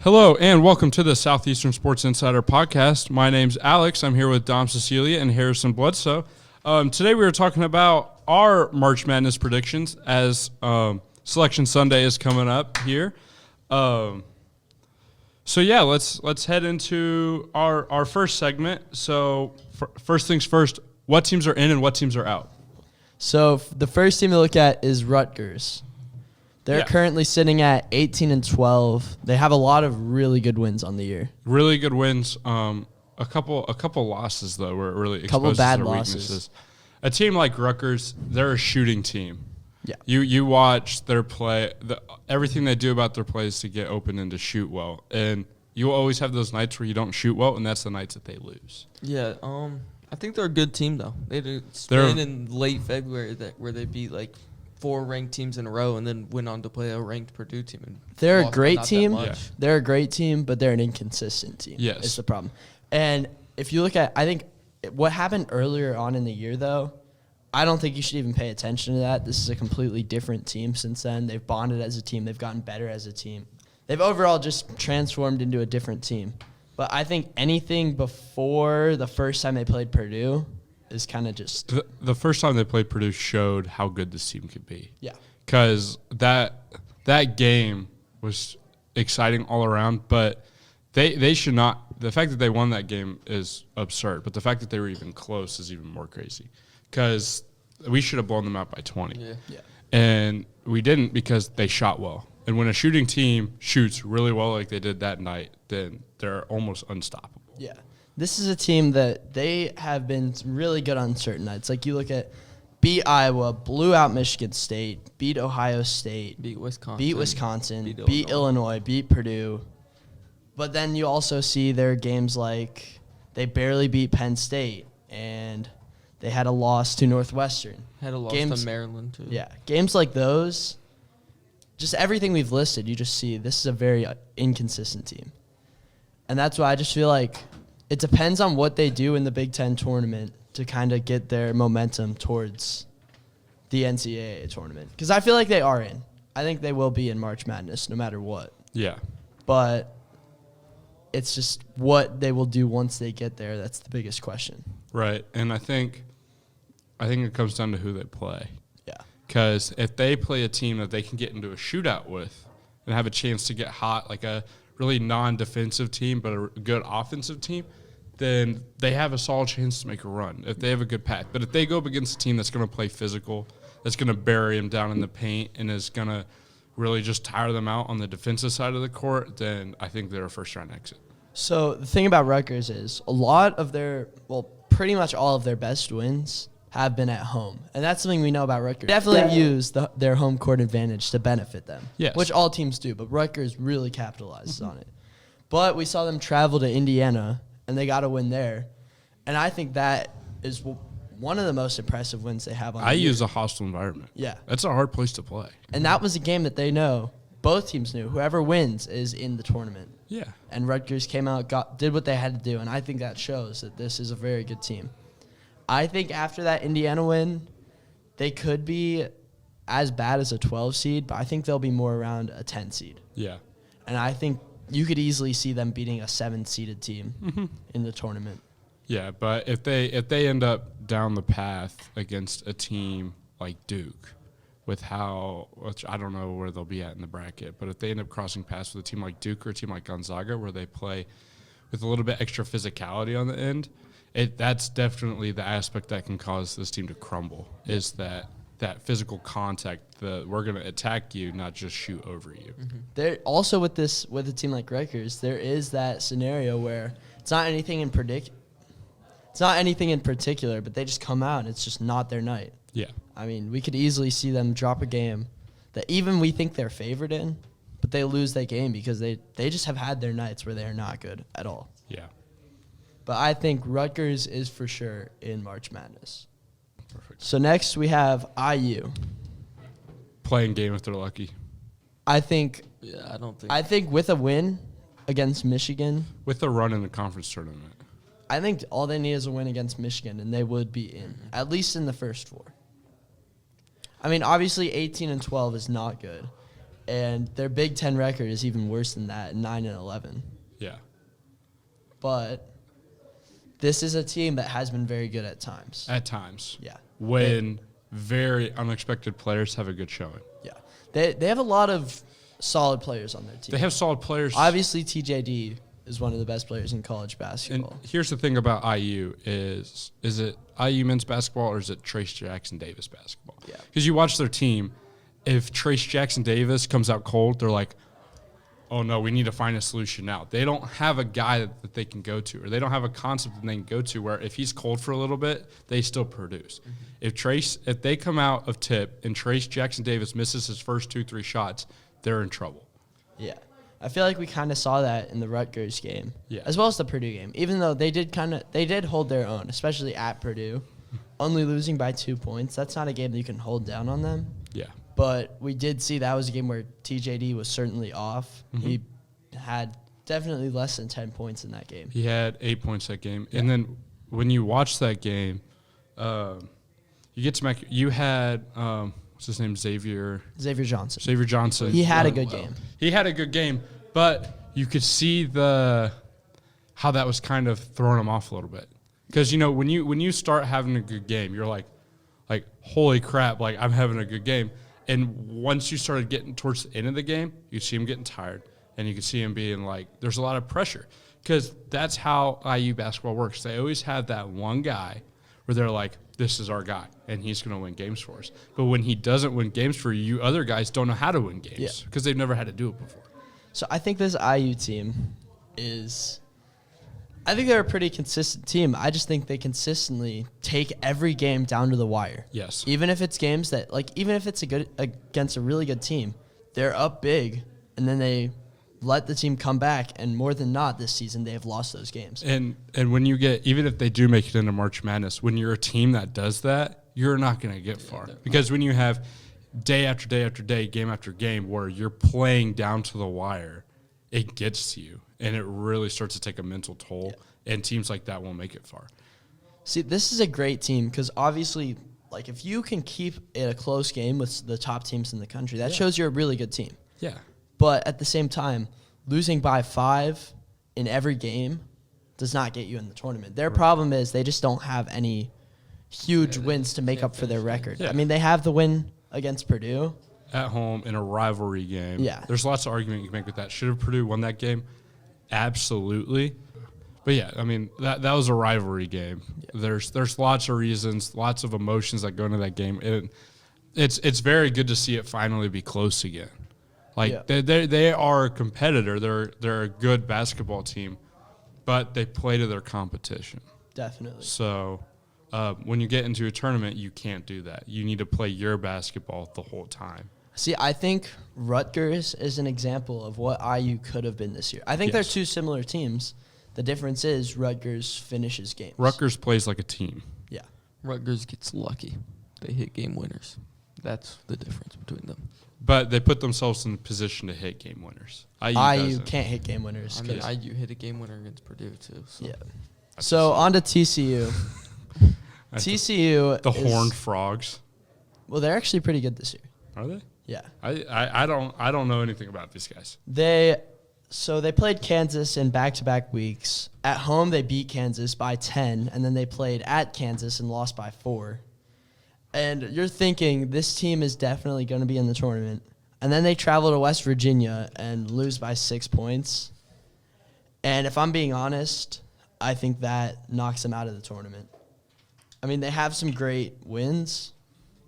Hello, and welcome to the Southeastern Sports Insider Podcast. My name's Alex. I'm here with Dom Cecilia and Harrison Bledsoe. Today we were talking about our March Madness predictions as Selection Sunday is coming up here. Let's head into our first segment. So first things first, what teams are in and what teams are out? So the first team to look at is Rutgers. They're currently sitting at 18-12. They have a lot of really good wins on the year. Really good wins. A couple losses though were really exposed couple bad to their losses. weaknesses. A team like Rutgers, they're a shooting team. Yeah. You watch their play. Everything they do about their play is to get open and to shoot well. And you will always have those nights where you don't shoot well, and that's the nights that they lose. Yeah. I think they're a good team though. They did spin in late February where they beat like 4 ranked teams in a row and then went on to play a ranked Purdue team. And they're a great team. Yeah. They're a great team, but they're an inconsistent team. Yes. Is the problem. And if you look at, I think what happened earlier on in the year, though, I don't think you should even pay attention to that. This is a completely different team since then. They've bonded as a team. They've gotten better as a team. They've overall just transformed into a different team. But I think anything before the first time they played Purdue is kind of just... The first time they played Purdue showed how good this team could be. Yeah. Because that game was exciting all around, but they should not... The fact that they won that game is absurd, but the fact that they were even close is even more crazy. Because we should have blown them out by 20. Yeah. And we didn't because they shot well. And when a shooting team shoots really well like they did that night, then they're almost unstoppable. Yeah. This is a team that they have been really good on certain nights. Like you look at beat Iowa, blew out Michigan State, beat Ohio State, beat Wisconsin, beat Illinois, beat Purdue. But then you also see their games like they barely beat Penn State and they had a loss to Northwestern. Had a loss to Maryland too. Yeah. Games like those, just everything we've listed, you just see this is a very inconsistent team. And that's why I just feel like it depends on what they do in the Big Ten tournament to kind of get their momentum towards the NCAA tournament. Because I feel like they are in. I think they will be in March Madness no matter what. Yeah. But it's just what they will do once they get there. That's the biggest question. Right. And I think it comes down to who they play. Yeah. Because if they play a team that they can get into a shootout with and have a chance to get hot, like a really non-defensive team but a good offensive team, then they have a solid chance to make a run if they have a good path. But if they go up against a team that's going to play physical, that's going to bury them down in the paint and is going to really just tire them out on the defensive side of the court, then I think they're a first-round exit. So the thing about Rutgers is a lot of their, pretty much all of their best wins have been at home. And that's something we know about Rutgers. Definitely use their home court advantage to benefit them, yes, which all teams do, but Rutgers really capitalizes on it. But we saw them travel to Indiana, and they got to win there. And I think that is one of the most impressive wins they have on the year. use a hostile environment. Yeah. That's a hard place to play. And that was a game that they know, both teams knew, whoever wins is in the tournament. Yeah. And Rutgers came out, did what they had to do, and I think that shows that this is a very good team. I think after that Indiana win, they could be as bad as a 12 seed, but I think they'll be more around a 10 seed. Yeah. And I think you could easily see them beating a 7-seeded team in the tournament. Yeah, but if they end up down the path against a team like Duke, which I don't know where they'll be at in the bracket, but if they end up crossing paths with a team like Duke or a team like Gonzaga where they play with a little bit extra physicality on the end, that's definitely the aspect that can cause this team to crumble, is that physical contact, we're going to attack you, not just shoot over you. Mm-hmm. There also with a team like Rutgers, there is that scenario where it's not anything in particular, but they just come out and it's just not their night. Yeah. I mean, we could easily see them drop a game that even we think they're favored in, but they lose that game because they just have had their nights where they are not good at all. Yeah. But I think Rutgers is for sure in March Madness. Perfect. So next we have IU. Playing game if they're lucky. I think with a win against Michigan. With a run in the conference tournament. I think all they need is a win against Michigan, and they would be in, at least in the first 4. I mean, obviously 18-12 is not good, And their Big Ten record is even worse than that, 9-11. Yeah. But this is a team that has been very good at times. At times. Yeah. When very unexpected players have a good showing. Yeah. They have a lot of solid players on their team. They have solid players. Obviously, TJD is one of the best players in college basketball. And here's the thing about IU is it IU men's basketball or is it Trace Jackson Davis basketball? Yeah. Because you watch their team, if Trace Jackson Davis comes out cold, they're like, oh, no, we need to find a solution now. They don't have a guy that they can go to, or they don't have a concept that they can go to where if he's cold for a little bit, they still produce. Mm-hmm. If they come out of tip and Trace Jackson Davis misses his first 2-3 shots, they're in trouble. Yeah. I feel like we kind of saw that in the Rutgers game, Yeah. as well as the Purdue game, even though they did hold their own, especially at Purdue, only losing by 2 points. That's not a game that you can hold down on them. Yeah. But we did see that was a game where TJD was certainly off. Mm-hmm. He had definitely less than 10 points in that game. He had 8 points that game. Yeah. And then when you watch that game, you get to you had what's his name? Xavier Johnson. He had a good game. He had a good game, but you could see how that was kind of throwing him off a little bit. Because when you start having a good game, you're like holy crap, like I'm having a good game. And once you started getting towards the end of the game, you see him getting tired, and you can see him being like, there's a lot of pressure. Because that's how IU basketball works. They always have that one guy where they're like, this is our guy, and he's going to win games for us. But when he doesn't win games for you, other guys don't know how to win games because they've never had to do it before. So I think this IU team I think they're a pretty consistent team. I just think they consistently take every game down to the wire. Yes. Even if it's games that, even if it's against a really good team, they're up big, and then they let the team come back, and more than not this season, they have lost those games. And when you even if they do make it into March Madness, when you're a team that does that, you're not going to get far. Because when you have day after day after day, game after game, where you're playing down to the wire, it gets to you. And it really starts to take a mental toll, and teams like that won't make it far. See, this is a great team because obviously, if you can keep it a close game with the top teams in the country, that shows you're a really good team. Yeah. But at the same time, losing by 5 in every game does not get you in the tournament. Their problem is they just don't have any huge wins to make up for their record. Yeah. I mean, they have the win against Purdue. At home in a rivalry game. Yeah. There's lots of argument you can make with that. Should have Purdue won that game? Absolutely. But yeah, I mean that was a rivalry game. Yeah. There's lots of reasons, lots of emotions that go into that game. And it's very good to see it finally be close again. They are a competitor. They're a good basketball team, but they play to their competition. Definitely. So when you get into a tournament, you can't do that. You need to play your basketball the whole time. See, I think Rutgers is an example of what IU could have been this year. I think they're two similar teams. The difference is Rutgers finishes games. Rutgers plays like a team. Yeah. Rutgers gets lucky. They hit game winners. That's the difference between them. But they put themselves in a position to hit game winners. IU can't hit game winners. I mean, IU hit a game winner against Purdue, too. So. Yeah. So, on to TCU. TCU The Horned Frogs. Well, they're actually pretty good this year. Are they? Yeah. I don't know anything about these guys. They played Kansas in back-to-back weeks. At home, they beat Kansas by 10, and then they played at Kansas and lost by 4. And you're thinking this team is definitely going to be in the tournament. And then they travel to West Virginia and lose by 6 points. And if I'm being honest, I think that knocks them out of the tournament. I mean, they have some great wins,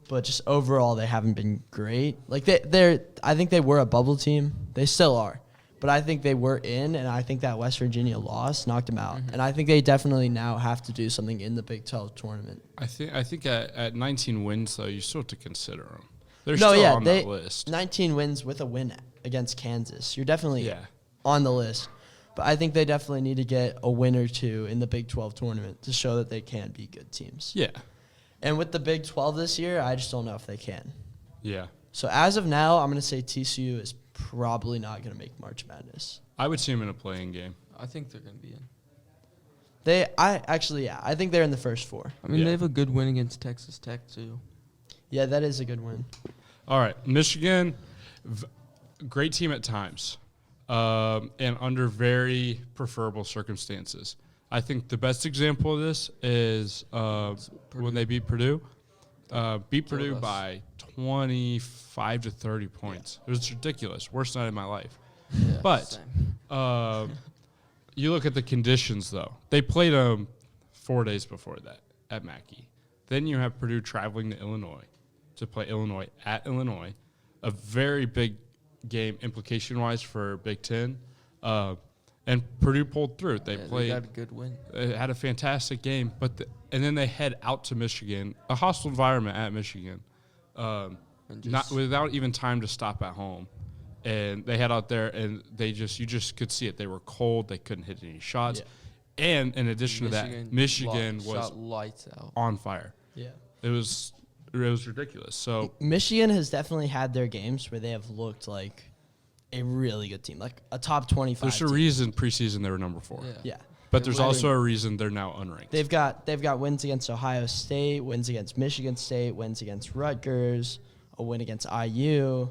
but just overall they haven't been great. I think they were a bubble team. They still are. But I think they were in, and I think that West Virginia loss knocked them out. Mm-hmm. And I think they definitely now have to do something in the Big 12 tournament. I think at 19 wins, though, you still have to consider them. They're still on that list. 19 wins with a win against Kansas. You're definitely on the list. But I think they definitely need to get a win or two in the Big 12 tournament to show that they can be good teams. Yeah. And with the Big 12 this year, I just don't know if they can. Yeah. So as of now, I'm going to say TCU is probably not going to make March Madness. I would see them in a playing game. I think they're going to be in. I think they're in the first 4. I mean, they have a good win against Texas Tech, too. Yeah, that is a good win. All right, Michigan, great team at times, and under very preferable circumstances. I think the best example of this is when they beat Purdue. Beat Purdue by 25 to 30 points. It was ridiculous. Worst night of my life. Yeah, But you look at the conditions, though. They played them 4 days before that at Mackey. Then you have Purdue traveling to Illinois to play Illinois at Illinois, a very big game implication-wise for Big Ten. And Purdue pulled through. They got a good win. They had a fantastic game, and then they head out to Michigan, a hostile environment at Michigan, not without even time to stop at home. And they head out there, and you just could see it. They were cold. They couldn't hit any shots. Yeah. And in addition to that, Michigan was lights out. On fire. Yeah. It was ridiculous. So Michigan has definitely had their games where they have looked like a really good team, like a top 25 There's team. a reason preseason they were number 4. Yeah. But there's also a reason they're now unranked. They've got wins against Ohio State, wins against Michigan State, wins against Rutgers, a win against IU,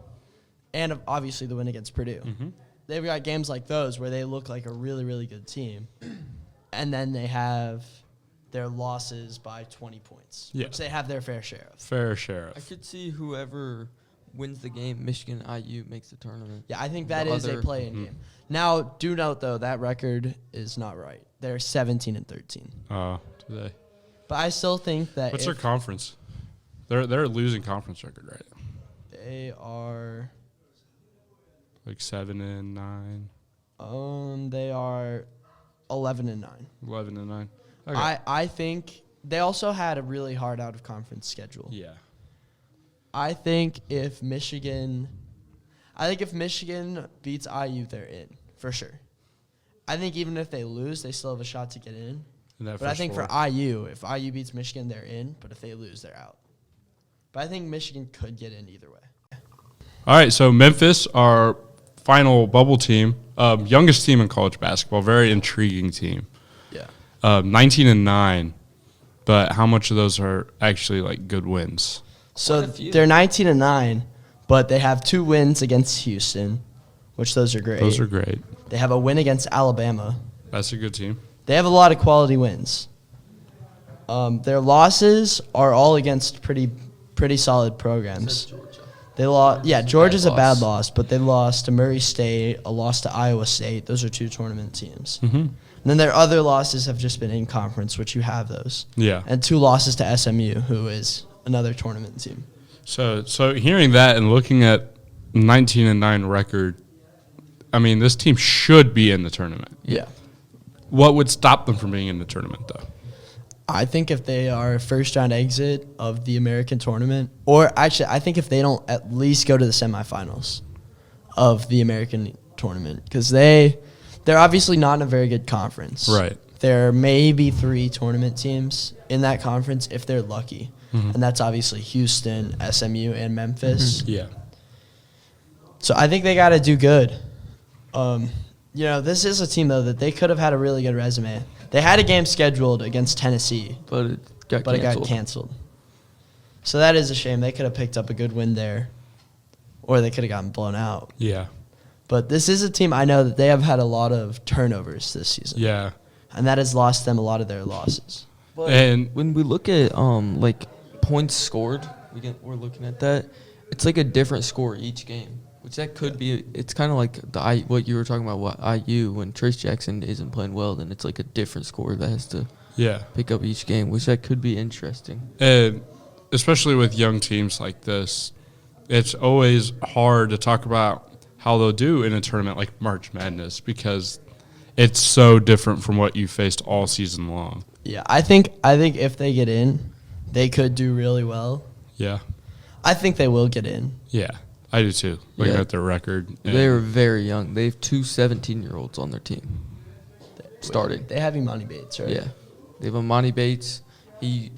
and obviously the win against Purdue. Mm-hmm. They've got games like those where they look like a really, really good team. And then they have their losses by 20 points, which they have their fair share of. I could see whoever wins the game, Michigan, IU, makes the tournament. Yeah, I think that is a play-in game. Now, do note, though, that record is not right. They're 17-13. Today. But I still think that What's their conference? They're a losing conference record, right? They are like 7-9. They are 11-9. 11-9. Okay. I think they also had a really hard out of conference schedule. Yeah. I think if Michigan beats IU, they're in for sure. I think even if they lose, they still have a shot to get in. But I think for IU, if IU beats Michigan, they're in. But if they lose, they're out. But I think Michigan could get in either way. All right, so Memphis, our final bubble team, youngest team in college basketball, very intriguing team. Yeah. 19-9, but how much of those are actually like good wins? So they're 19-9, but they have 2 wins against Houston, which those are great. Those are great. They have a win against Alabama. That's a good team. They have a lot of quality wins. Their losses are all against pretty solid programs. Georgia. They lost. Yeah, Georgia's a bad loss, but they lost to Murray State, a loss to Iowa State. Those are 2 tournament teams. Mm-hmm. And then their other losses have just been in conference, which you have those. Yeah. And 2 losses to SMU, who is another tournament team. So hearing that and looking at 19-9 record, I mean, this team should be in the tournament. Yeah. What would stop them from being in the tournament, though? I think if they are a first-round exit of the American tournament, or actually, I think if they don't at least go to the semifinals of the American tournament, because they're obviously not in a very good conference. Right. There may be 3 tournament teams in that conference if they're lucky, and that's obviously Houston, SMU, and Memphis. Yeah. So I think they got to do good. This is a team, though, that they could have had a really good resume. They had a game scheduled against Tennessee, but it got canceled. So that is a shame. They could have picked up a good win there, or they could have gotten blown out. Yeah. But this is a team I know that they have had a lot of turnovers this season. Yeah. And that has lost them a lot of their losses. But and when we look at points scored, we're looking at that. It's like a different score each game. Which that could be. It's kind of like what you were talking about. What IU when Trace Jackson isn't playing well, then it's like a different score that has to pick up each game, which that could be interesting. And especially with young teams like this, it's always hard to talk about how they'll do in a tournament like March Madness because it's so different from what you faced all season long. Yeah, I think if they get in, they could do really well. Yeah, I think they will get in. Yeah. I do too, looking at their record. They're very young. They have 2 17-year-olds on their team starting. They have Imani Bates, right? Yeah. They have Imani Bates. He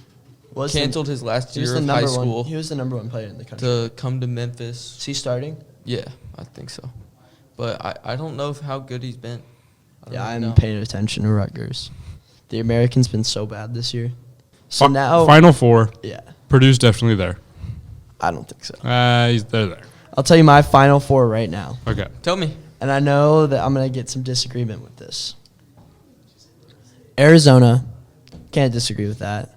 canceled his last year of high school. He was the number 1 player in the country. To come to Memphis. Is he starting? Yeah, I think so. But I don't know how good he's been. I'm paying attention to Rutgers. The American's been so bad this year. So now Final 4. Yeah. Purdue's definitely there. I don't think so. They're there. I'll tell you my Final Four right now. Okay. Tell me. And I know that I'm going to get some disagreement with this. Arizona, can't disagree with that.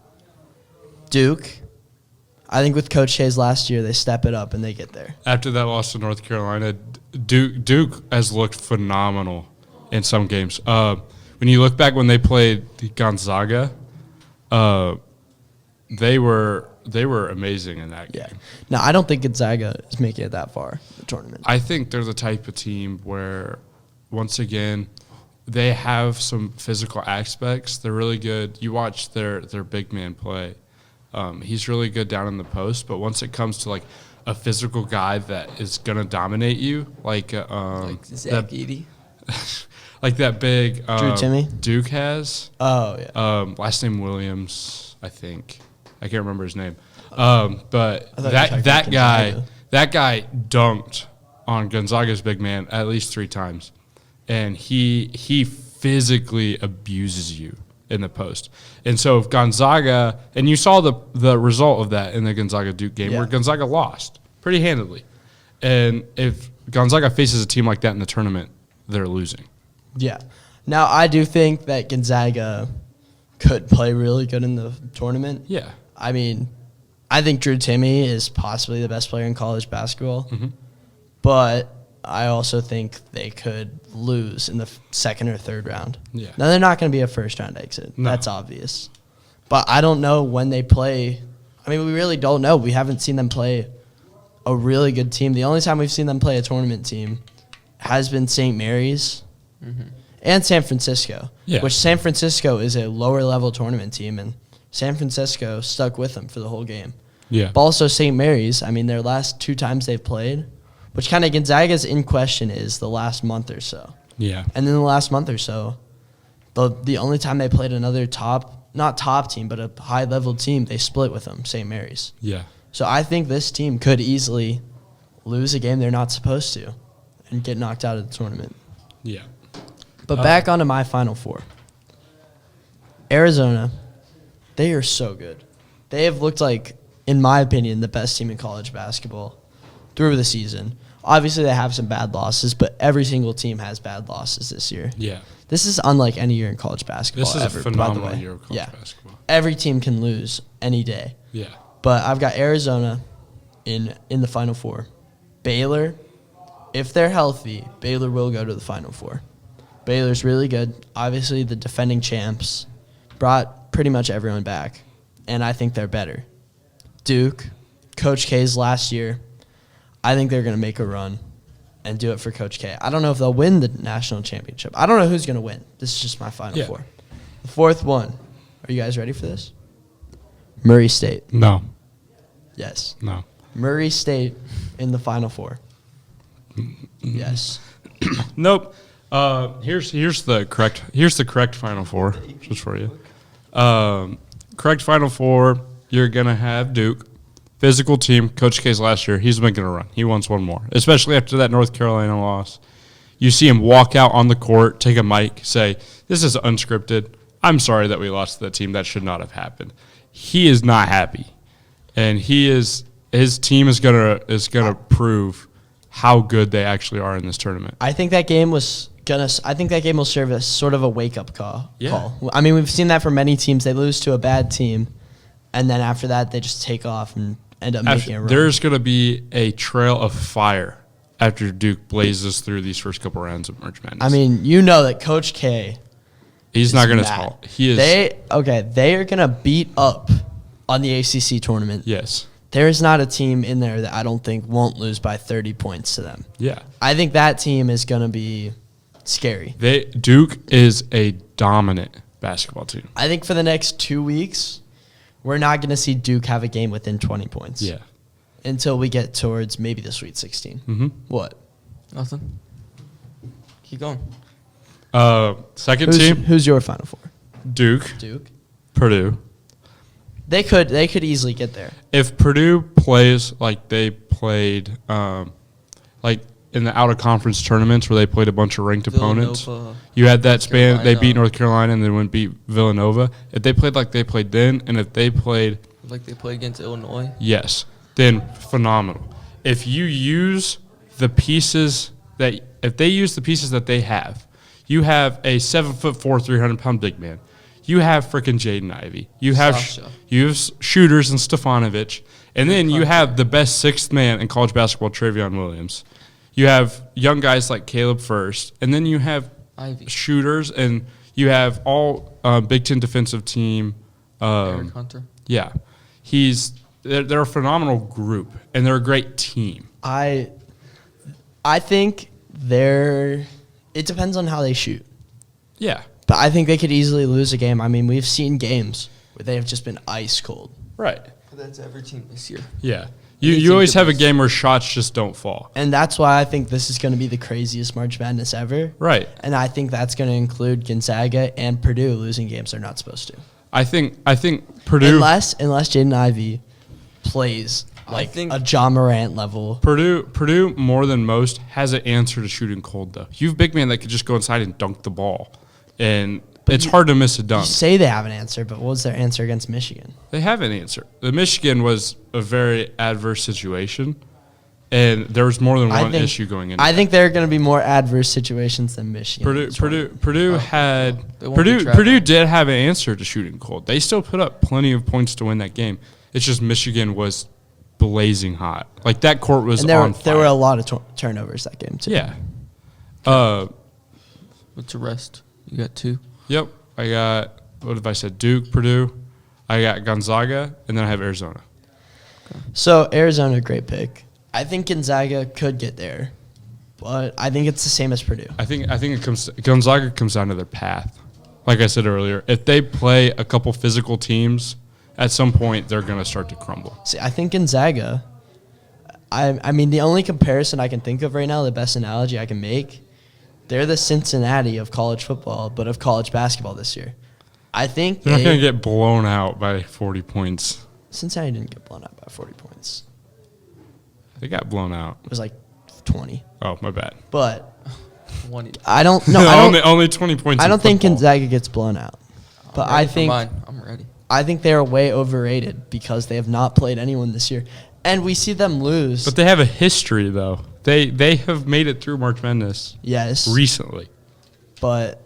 Duke, I think with Coach K's last year, they step it up and they get there. After that loss to North Carolina, Duke has looked phenomenal in some games. When you look back when they played Gonzaga, they were amazing in that game. Yeah. Now, I don't think Gonzaga is making it that far in the tournament. I think they're the type of team where, once again, they have some physical aspects. They're really good. You watch their big man play. He's really good down in the post, but once it comes to like a physical guy that is gonna dominate you, like Zach Edey. like that big Drew Timme? Duke has. Oh, yeah. Last name Williams, I think. I can't remember his name. But I thought you were talking that Gonzaga. that guy dunked on Gonzaga's big man at least 3 times, and he physically abuses you in the post. And so if Gonzaga, and you saw the result of that in the Gonzaga-Duke game, where Gonzaga lost pretty handily. And if Gonzaga faces a team like that in the tournament, they're losing. Yeah. Now, I do think that Gonzaga could play really good in the tournament. Yeah. I mean, I think Drew Timme is possibly the best player in college basketball. Mm-hmm. But I also think they could lose in the second or third round. Yeah. Now, they're not going to be a first-round exit. No. That's obvious. But I don't know when they play. I mean, we really don't know. We haven't seen them play a really good team. The only time we've seen them play a tournament team has been St. Mary's and San Francisco, which San Francisco is a lower-level tournament team, and San Francisco stuck with them for the whole game. Yeah. But also St. Mary's, I mean, their last 2 times they've played, which kind of Gonzaga's in question is the last month or so. Yeah. And then the last month or so, the only time they played another not top team, but a high-level team, they split with them, St. Mary's. Yeah. So I think this team could easily lose a game they're not supposed to and get knocked out of the tournament. Yeah. But back onto my Final Four. Arizona, they are so good. They have looked like, in my opinion, the best team in college basketball through the season. Obviously, they have some bad losses, but every single team has bad losses this year. Yeah. This is unlike any year in college basketball This is ever, a by the phenomenal way. year of college basketball. Every team can lose any day. Yeah. But I've got Arizona in the Final Four. Baylor, if they're healthy, Baylor will go to the Final Four. Baylor's really good. Obviously, the defending champs brought pretty much everyone back, and I think they're better. Duke, Coach K's last year, I think they're going to make a run and do it for Coach K. I don't know if they'll win the national championship. I don't know who's going to win. This is just my Final Four. The fourth one. Are you guys ready for this? Murray State. No. Yes. No. Murray State in the Final Four. Yes. Nope. Here's the correct Final Four just for you. Correct Final Four. You're gonna have Duke, physical team. Coach K's last year, he's making a run. He wants one more, especially after that North Carolina loss. You see him walk out on the court, take a mic, say, "This is unscripted. I'm sorry that we lost to that team. That should not have happened." He is not happy, and his team is gonna prove how good they actually are in this tournament. I think that game was I think that game will serve as sort of a wake-up call. Yeah. I mean, we've seen that for many teams. They lose to a bad team, and then after that, they just take off and end up making a run. There's going to be a trail of fire after Duke blazes through these first couple rounds of March Madness. I mean, you know that Coach K he's not going to mad. talk. He is. They are going to beat up on the ACC tournament. Yes. There is not a team in there that I don't think won't lose by 30 points to them. Yeah. I think that team is going to be scary. Duke is a dominant basketball team. I think for the next 2 weeks, we're not going to see Duke have a game within 20 points. Yeah. Until we get towards maybe the Sweet 16. Mm-hmm. What? Nothing. Keep going. Second team, Who's your Final Four? Duke, Duke. Purdue. They could easily get there. If Purdue plays like they played, like in the out-of-conference tournaments where they played a bunch of ranked opponents, you had that span. Carolina. They beat North Carolina and then went beat Villanova. If they played like they played then, and if they played Like they played against Illinois. yes, then phenomenal. if you use the pieces if they use the pieces that they have, you have a 7'4", 300-pound big man. You have freaking Jaden Ivey. You have shooters and Stefanovic. And then you have the best sixth man in college basketball, Travion Williams. You have young guys like Caleb First. And then you have Ivy. shooters, and you have all Big Ten defensive team. Eric Hunter. Yeah. They're a phenomenal group, and they're a great team. I think it depends on how they shoot. Yeah. But I think they could easily lose a game. I mean, we've seen games where they have just been ice cold. Right. But that's every team this year. Yeah. You always have a game where shots just don't fall. And that's why I think this is going to be the craziest March Madness ever. Right. And I think that's going to include Gonzaga and Purdue losing games they're not supposed to. I think Purdue unless Jaden Ivey plays like a John Morant level. Purdue more than most has an answer to shooting cold though. You have big man that could just go inside and dunk the ball, and it's hard to miss a dunk. You say they have an answer, but what was their answer against Michigan? They have an answer. The Michigan was a very adverse situation, and there was more than one issue going into I think there are going to be more adverse situations than Michigan. Purdue did have an answer to shooting cold. They still put up plenty of points to win that game. It's just Michigan was blazing hot. Like that court was on fire. There were a lot of turnovers that game too. Yeah. What's the rest? You got 2? Yep. I got, what have I said? Duke, Purdue. I got Gonzaga, and then I have Arizona. Okay. So Arizona, great pick. I think Gonzaga could get there, but I think it's the same as Purdue. I think Gonzaga comes down to their path. Like I said earlier, if they play a couple physical teams, at some point they're going to start to crumble. See, I think Gonzaga, I mean, the only comparison I can think of right now, the best analogy I can make, they're the Cincinnati of college football, but of college basketball this year. I think they're not going to get blown out by 40 points. Cincinnati didn't get blown out by 40 points. They got blown out. It was like 20. Oh, my bad. But 20. I don't know. Only 20 points. I don't think Gonzaga gets blown out. But I'm ready. I think they are way overrated because they have not played anyone this year. And we see them lose. But they have a history, though. They have made it through March Madness. Yes. Recently. But,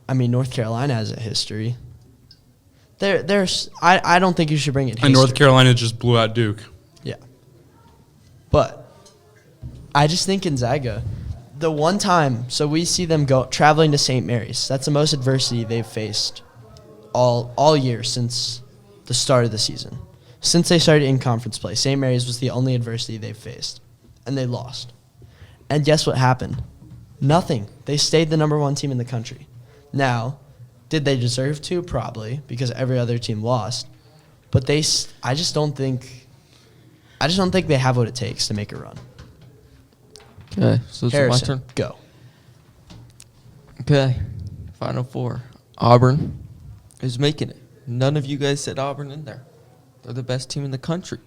I mean, North Carolina has a history. I don't think you should bring it history. And North Carolina just blew out Duke. Yeah. But I just think Gonzaga, the one time, so we see them traveling to St. Mary's. That's the most adversity they've faced all year since the start of the season. Since they started in conference play, St. Mary's was the only adversity they've faced. And they lost. And guess what happened? Nothing. They stayed the number 1 team in the country. Now, did they deserve to? Probably, because every other team lost. But I just don't think they have what it takes to make a run. Okay, so it's my turn. Go. Okay, Final Four. Auburn is making it. None of you guys said Auburn in there. They're the best team in the country.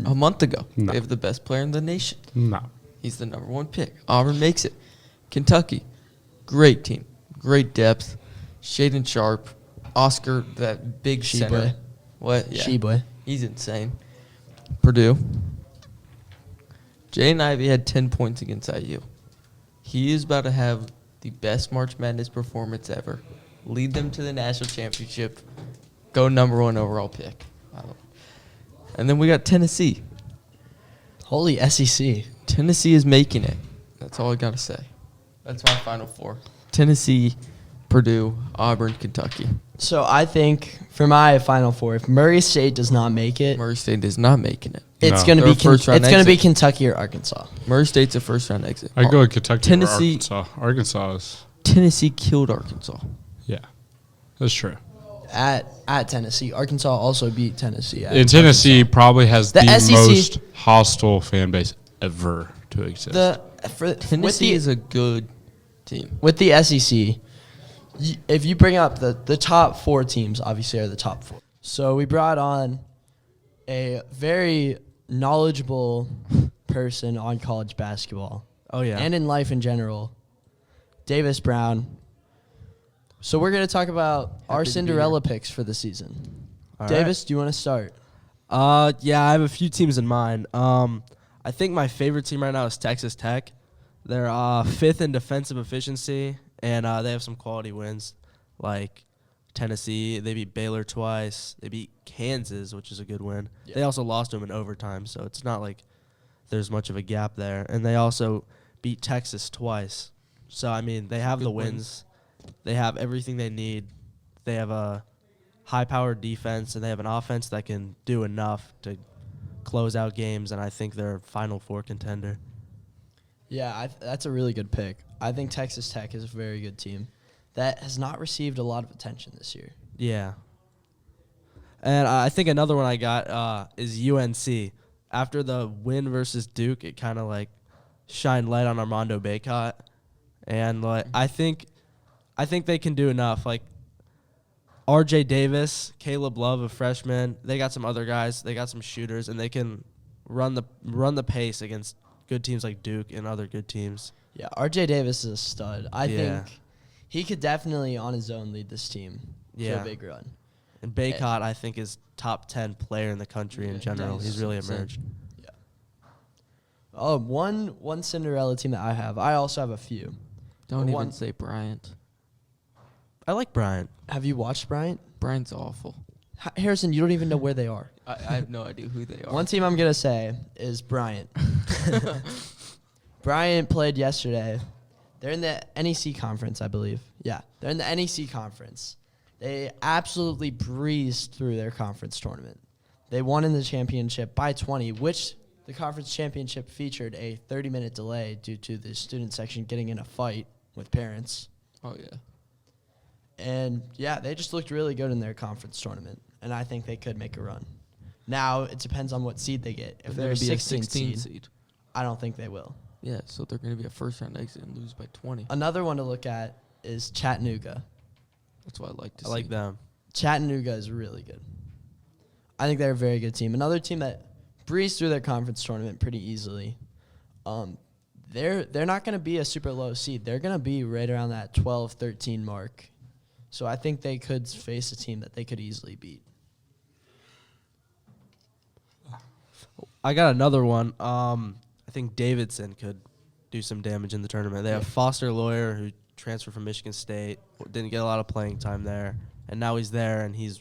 A month ago, No. they have the best player in the nation. No. He's the number 1 pick. Auburn makes it. Kentucky, great team, great depth. Shaden Sharp, Oscar, that big center. What? Yeah. Sheboy. He's insane. Purdue. Jaden Ivey had 10 points against IU. He is about to have the best March Madness performance ever. Lead them to the national championship. Go number 1 overall pick. And then we got Tennessee. Holy SEC. Tennessee is making it. That's all I got to say. That's my Final Four. Tennessee, Purdue, Auburn, Kentucky. So I think for my Final Four, if Murray State does not make it, Murray State is not making it. it's No. going to be exit. Kentucky or Arkansas. Murray State's a first-round exit. I go with Kentucky Tennessee- or Arkansas. Arkansas is, Tennessee killed Arkansas. yeah, that's true. At Tennessee. Arkansas also beat Tennessee. And Tennessee probably has The the SEC most hostile fan base ever to exist. Tennessee is a good team. With the SEC, if you bring up the top 4 teams, obviously are the top 4. So we brought on a very knowledgeable person on college basketball. Oh, yeah. And in life in general, Davis Brown. So we're going to talk about our to be Cinderella picks for the season. All Davis, do you want to start? Yeah, I have a few teams in mind. I think my favorite team right now is Texas Tech. They're 5th in defensive efficiency, and they have some quality wins, like Tennessee. They beat Baylor twice. They beat Kansas, which is a good win. Yeah. They also lost to them in overtime, so it's not like there's much of a gap there. And they also beat Texas twice. So, I mean, they have the wins. They have everything they need. They have a high-powered defense, and they have an offense that can do enough to close out games, and I think they're a Final Four contender. Yeah, that's a really good pick. I think Texas Tech is a very good team that has not received a lot of attention this year. Yeah. And I think another one I got is UNC. After the win versus Duke, it kind of like shined light on Armando Bacot, and like I think they can do enough. Like R.J. Davis, Caleb Love, a freshman. They got some other guys. They got some shooters, and they can run the pace against good teams like Duke and other good teams. Yeah, R.J. Davis is a stud. I Yeah. think he could definitely on his own lead this team to Yeah. a big run. And Bacot, I think, is top 10 player in the country in general. He's really emerged. Yeah. Oh, one Cinderella team that I have. I also have a few. Don't But even say Bryant. I like Bryant. Have you watched Bryant? Bryant's awful. Harrison, you don't even know where they are. I have no idea who they are. One team I'm going to say is Bryant. Bryant played yesterday. They're in the NEC conference, I believe. Yeah, they're in the NEC conference. They absolutely breezed through their conference tournament. They won in the championship by 20, which the conference championship featured a 30-minute delay due to the student section getting in a fight with parents. Oh, yeah. And, yeah, they just looked really good in their conference tournament, and I think they could make a run. Now, it depends on what seed they get. If they're a 16 seed, I don't think they will. Yeah, so they're going to be a first-round exit and lose by 20. Another one to look at is Chattanooga. That's what I like to I see. like them. Chattanooga is really good. I think they're a very good team. Another team that breezed through their conference tournament pretty easily. They're not going to be a super low seed. They're going to be right around that 12-13 mark. So I think they could face a team that they could easily beat. I got another one. I think Davidson could do some damage in the tournament. They have Foster Lawyer, who transferred from Michigan State, didn't get a lot of playing time there, and now he's there, and he's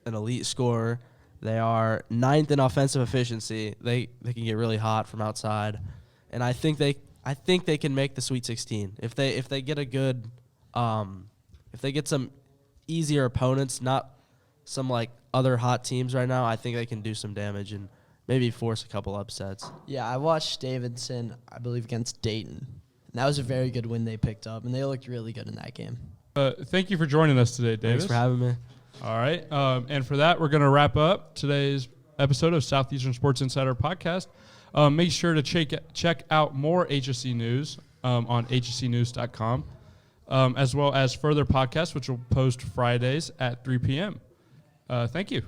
an elite scorer. They are 9th in offensive efficiency. They can get really hot from outside, and I think they can make the Sweet 16 if they get a good if they get some easier opponents, not some like other hot teams right now. I think they can do some damage and maybe force a couple upsets. Yeah, I watched Davidson, I believe, against Dayton. And that was a very good win they picked up, and they looked really good in that game. Thank you for joining us today, Davis. Thanks for having me. All right. And for that, we're going to wrap up today's episode of Southeastern Sports Insider Podcast. Make sure to check out more HSC news on hscnews.com, as well as further podcasts, which will post Fridays at 3 p.m. Thank you.